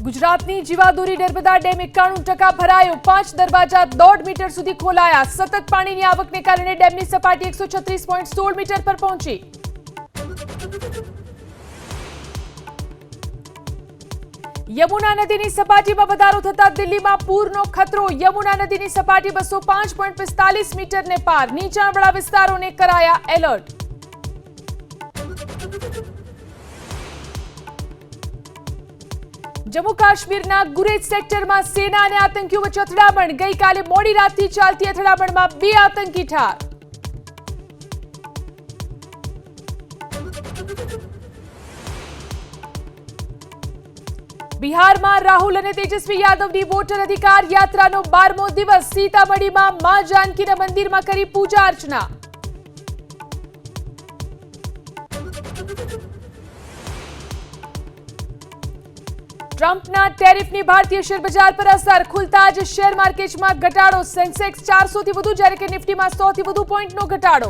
ગુજરાતની જીવાદોરી નર્મદા ડેમ 91% ભરાયો, 5 દરવાજા 1.5 મીટર સુધી ખોલાયા। સતત પાણીની આવકને કારણે ડેમની સપાટી 136.16 મીટર પર પહોંચી। યમુના નદીની સપાટીમાં વધારો થતા દિલ્હીમાં પૂરનો ખતરો। યમુના નદીની સપાટી 205.45 મીટરને પાર। નીચાણવાળા વિસ્તારોને કરાયા એલર્ટ। जम्मू काश्मीरना गुरेज सेक्टरमां सेना अने आतंकीओ वच्चे અથડામણ। गईकाले मोडी रातथी चालती અથડામણमां 2 आतंकी ठार। बिहारमां राहुल अने तेजस्वी यादवनी वोटर अधिकार यात्रानो 12मो दिवस। सीतामढ़ीमां मां जानकीना मंदिरमां करी पूजा अर्चना। ट्रम्पना टेरिफनी भारतीय शेर बजार पर असर। खुलता ज शेर मार्केटमां घटाडो। सेंसेक्स 400 थी वधु, ज्यारे के निफ्टीमां 100 थी वधु पॉइंटनो घटाडो।